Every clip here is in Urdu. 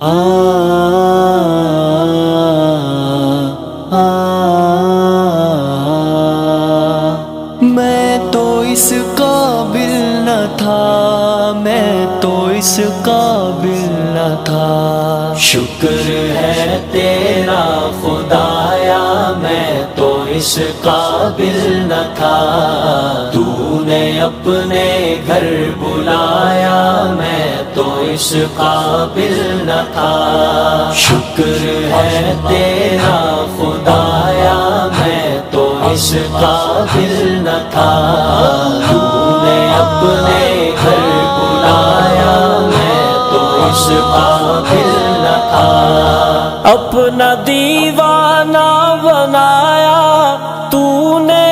میں تو اس قابل نہ تھا، میں تو اس قابل نہ تھا، شکر ہے تیرا خدایا میں تو اس قابل نہ تھا، تو نے اپنے گھر بلایا میں تو اس قابل نہ تھا، شکر ہے تیرا خدایا میں تو اس قابل نہ تھا، تو نے اپنے گھر بلایا میں تو اس قابل نہ تھا، اپنا دیوانہ بنایا تو نے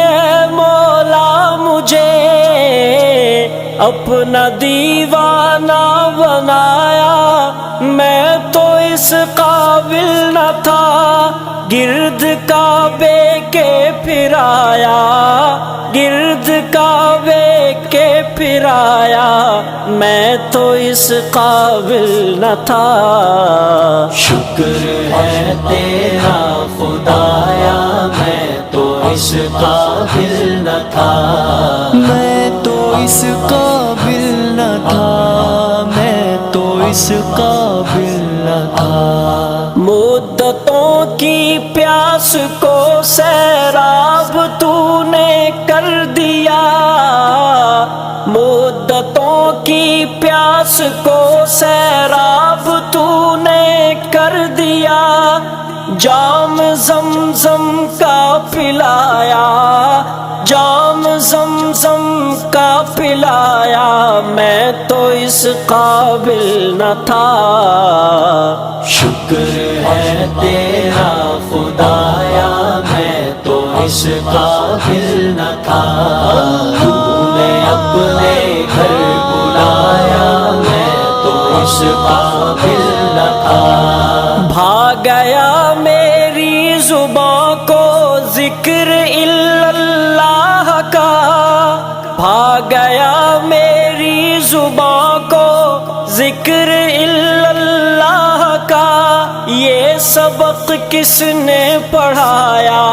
مولا مجھے، اپنا دیوانہ بنایا میں تو اس قابل نہ تھا، گرد کعبے کے پھرایا، گرد کعبے کے پھرایا میں تو اس قابل نہ تھا، شکر ہے تیرا خدایا میں تو اس قابل نہ تھا، میں تو اس قابل نہ تھا، میں تو اس قابل نہ تھا، مدتوں کی پیاس کو سیراب تو نے کر دیا، مدتوں کی پیاس کو سیراب تو نے کر دیا، جام زمزم کا پلایا، جام زمزم کا پلایا میں تو اس قابل نہ تھا، شکر ہے تیرا خدایا میں تو اس قابل نہ تھا، تو نے اپنے گھر بلایا میں تو اس قابل نہ تھا، بھاگ گیا میری زبان کو ذکر الا اللہ کا، بھاگ گیا میری زبان کو ذکر الا اللہ کا، یہ سبق کس نے پڑھایا،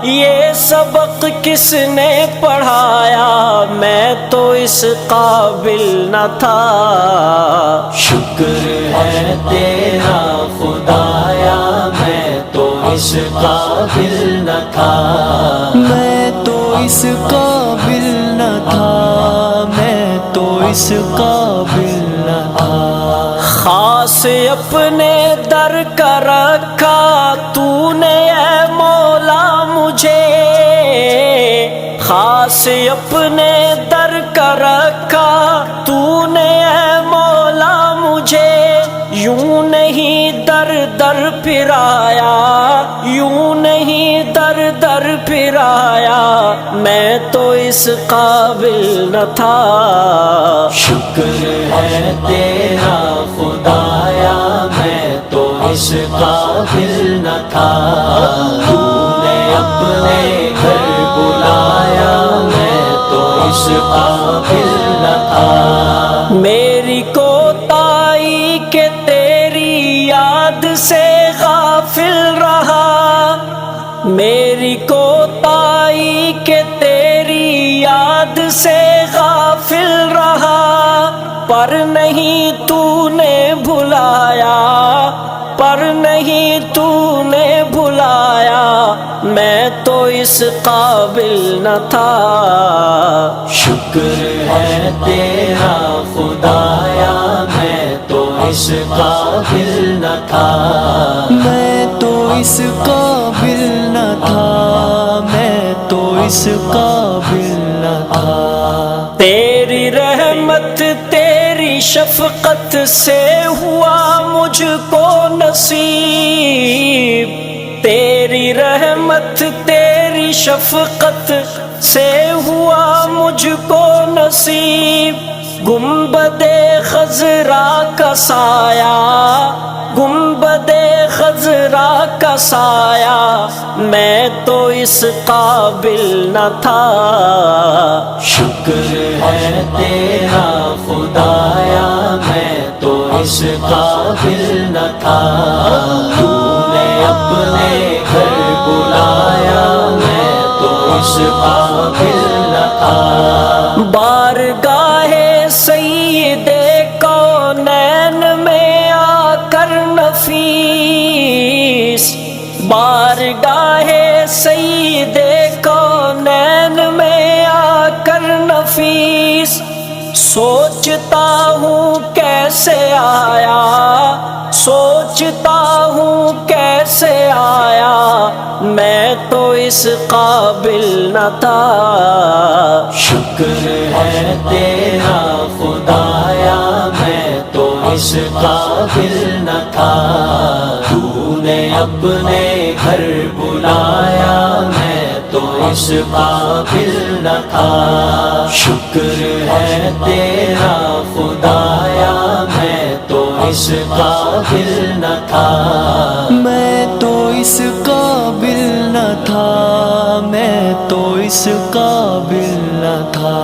یہ سبق کس نے پڑھایا میں تو اس قابل نہ تھا، شکر ہے تیرا خدایا میں تو اس قابل نہ تھا، میں تو اس قابل نہ تھا، میں تو اس قابل نہ تھا، خاص اپنے در کا رکھا تو نے اے مولا مجھے، خاص اپنے در کا رکھا تو نے اے مولا مجھے، یوں نہیں در در پھرایا، یوں نہیں در در پھرایا میں تو اس قابل نہ تھا، شکر ہے تیرا خدایا میں تو اس قابل نہ تھا، تو نے اپنے گھر بلایا میں تو اس قابل نہ تھا، میری کوتاہی کہ تیری یاد سے غافل رہا، میری کوتاہی کہ تیری یاد سے غافل رہا، پر نہیں تو نے بھلایا، پر نہیں تو نے بھلایا میں تو اس قابل نہ تھا، شکر ہے تیرا خدایا میں تو اس قابل نہ تھا، میں تو اس قابل نہ تھا، میں تو اس قابل نہ تھا، تیری رحمت تیری شفقت سے ہوا مجھ کو نصیب، تیری رحمت تیری شفقت سے ہوا مجھ کو نصیب، گنبد خضرا کا سایہ، گنبد خضرا کا سایہ میں تو اس قابل نہ تھا، شکر ہے تیرا خدایا میں تو اس قابل نہ تھا، تو نے اپنے گھر بلایا، میں تو اس قابل نہ تھا۔ بارگاہ سید کونین میں آ کر نفیس، بارگاہ سید کونین میں آ کر نفیس، سوچتا ہوں کیسے آیا، سوچتا ہوں کیسے آیا، میں تو اس قابل نہ تھا۔ شکر ہے تیرا خدایا، میں تو اس قابل نہ تھا، تو نے اپنے گھر بلایا، میں تو اس قابل نہ تھا۔ شکر ہے تیرا خدایا، میں تو اس قابل نہ تھا، میں تو اس قابل نہ تھا، میں تو اس قابل نہ تھا۔